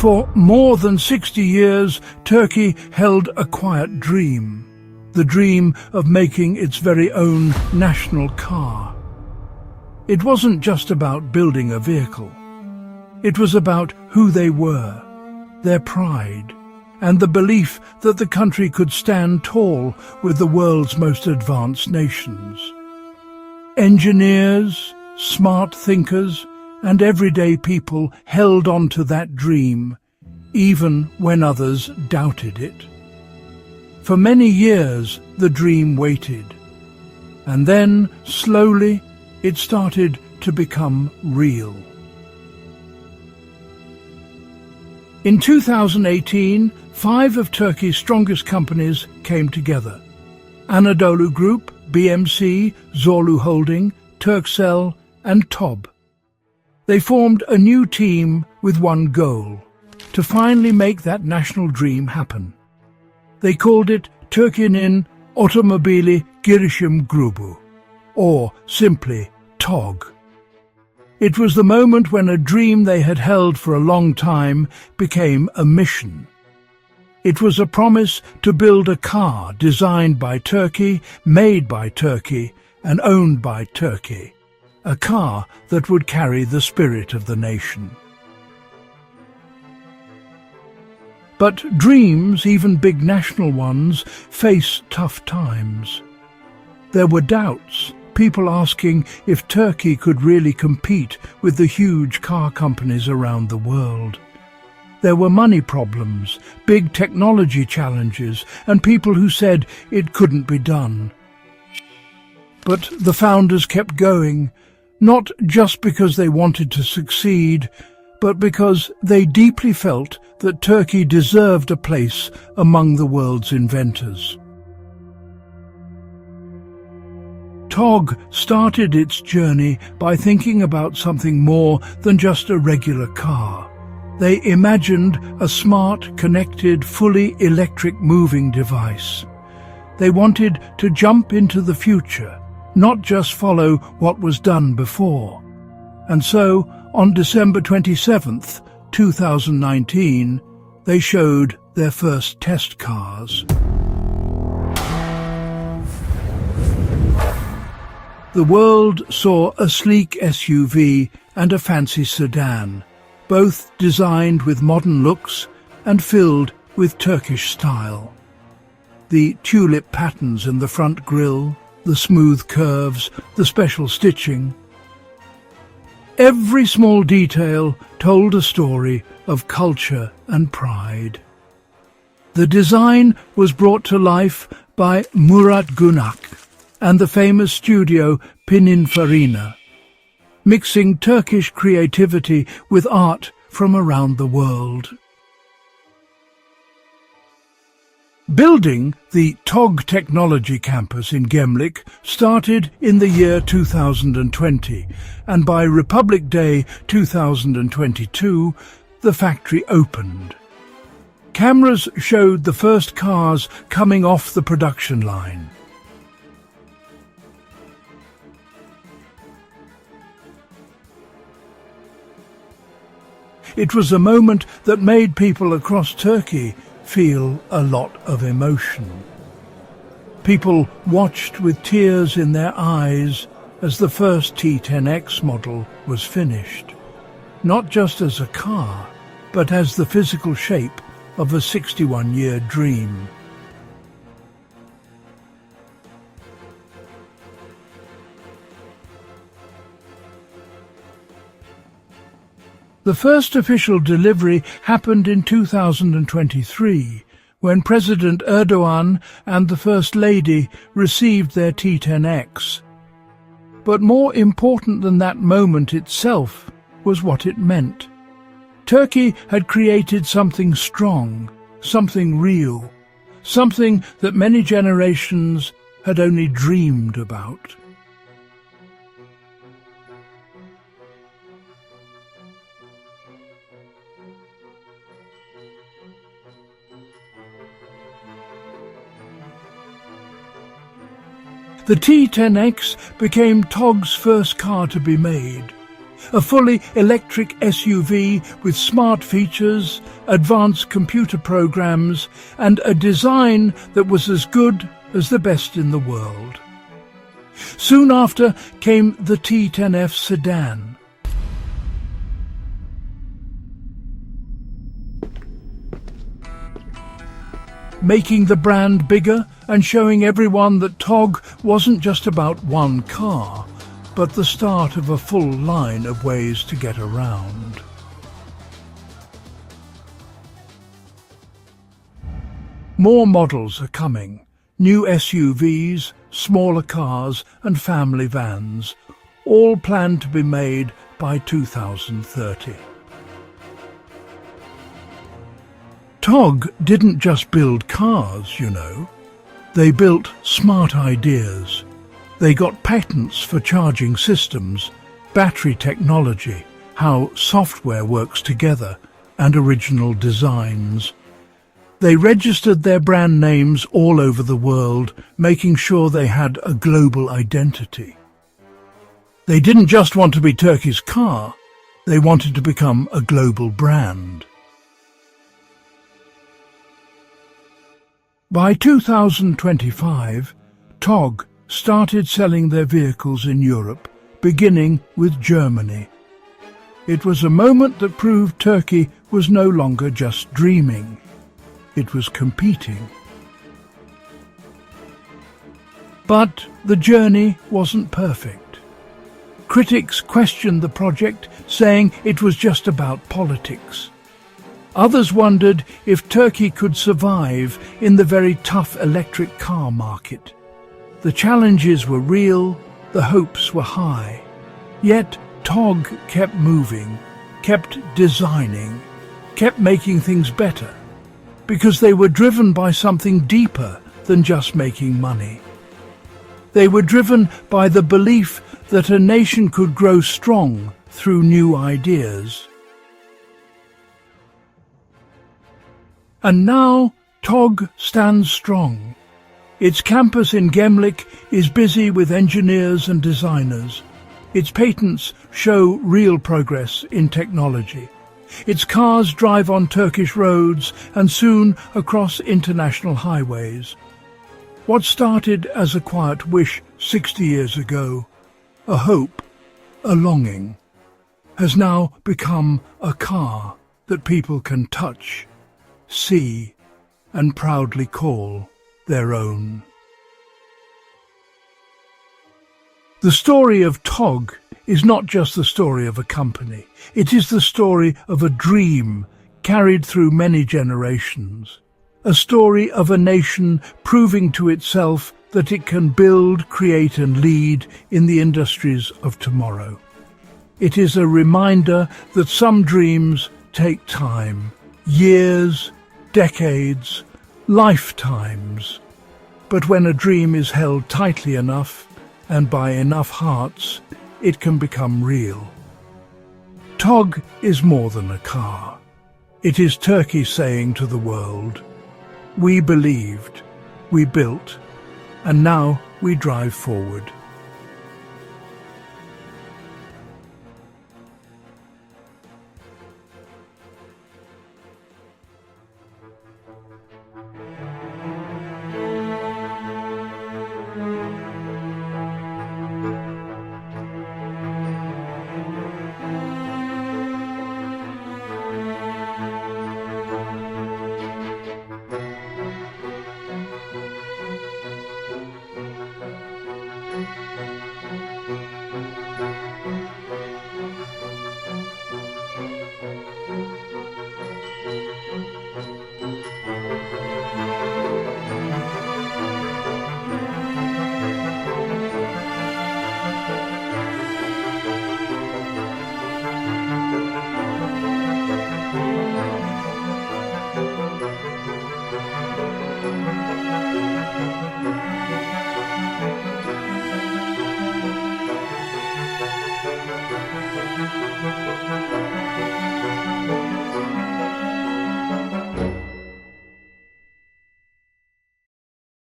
For more than 60 years, Turkey held a quiet dream, the dream of making its very own national car. It wasn't just about building a vehicle. It was about who they were, their pride, and the belief that the country could stand tall with the world's most advanced nations. Engineers, smart thinkers, and everyday people held on to that dream, even when others doubted it. For many years, the dream waited, and then, slowly, it started to become real. In 2018, 5 of Turkey's strongest companies came together: Anadolu Group, BMC, Zorlu Holding, Turkcell, and Togg. They formed a new team with one goal: to finally make that national dream happen. They called it Türkiye'nin Otomobili Girişim Grubu, or simply Togg. It was the moment when a dream they had held for a long time became a mission. It was a promise to build a car designed by Turkey, made by Turkey, and owned by Turkey. A car that would carry the spirit of the nation. But dreams, even big national ones, face tough times. There were doubts, people asking if Turkey could really compete with the huge car companies around the world. There were money problems, big technology challenges, and people who said it couldn't be done. But the founders kept going, not just because they wanted to succeed, but because they deeply felt that Turkey deserved a place among the world's inventors. Togg started its journey by thinking about something more than just a regular car. They imagined a smart, connected, fully electric moving device. They wanted to jump into the future, not just follow what was done before. And so, on December 27th, 2019, they showed their first test cars. The world saw a sleek SUV and a fancy sedan, both designed with modern looks and filled with Turkish style. The tulip patterns in the front grille, the smooth curves, the special stitching. Every small detail told a story of culture and pride. The design was brought to life by Murat Gunak and the famous studio Pininfarina, mixing Turkish creativity with art from around the world. Building the Togg Technology Campus in Gemlik started in the year 2020, and by Republic Day 2022, the factory opened. Cameras showed the first cars coming off the production line. It was a moment that made people across Turkey feel a lot of emotion. People watched with tears in their eyes as the first T10X model was finished, not just as a car, but as the physical shape of a 61-year dream. The first official delivery happened in 2023, when President Erdogan and the First Lady received their T10X. But more important than that moment itself was what it meant. Turkey had created something strong, something real, something that many generations had only dreamed about. The T10X became Togg's first car to be made. A fully electric SUV with smart features, advanced computer programs, and a design that was as good as the best in the world. Soon after came the T10F sedan. Making the brand bigger and showing everyone that Togg wasn't just about one car, but the start of a full line of ways to get around. More models are coming. New SUVs, smaller cars and family vans, all planned to be made by 2030. Togg didn't just build cars, you know. They built smart ideas. They got patents for charging systems, battery technology, how software works together, and original designs. They registered their brand names all over the world, making sure they had a global identity. They didn't just want to be Turkey's car, they wanted to become a global brand. By 2025, Togg started selling their vehicles in Europe, beginning with Germany. It was a moment that proved Turkey was no longer just dreaming. It was competing. But the journey wasn't perfect. Critics questioned the project, saying it was just about politics. Others wondered if Turkey could survive in the very tough electric car market. The challenges were real, the hopes were high. Yet Togg kept moving, kept designing, kept making things better, because they were driven by something deeper than just making money. They were driven by the belief that a nation could grow strong through new ideas. And now Togg stands strong. Its campus in Gemlik is busy with engineers and designers. Its patents show real progress in technology. Its cars drive on Turkish roads and soon across international highways. What started as a quiet wish 60 years ago, a hope, a longing, has now become a car that people can touch, see, and proudly call their own. The story of Togg is not just the story of a company. It is the story of a dream carried through many generations. A story of a nation proving to itself that it can build, create and lead in the industries of tomorrow. It is a reminder that some dreams take time, years, decades, lifetimes. But when a dream is held tightly enough and by enough hearts, it can become real. Togg is more than a car. It is Turkey saying to the world, we believed, we built, and now we drive forward.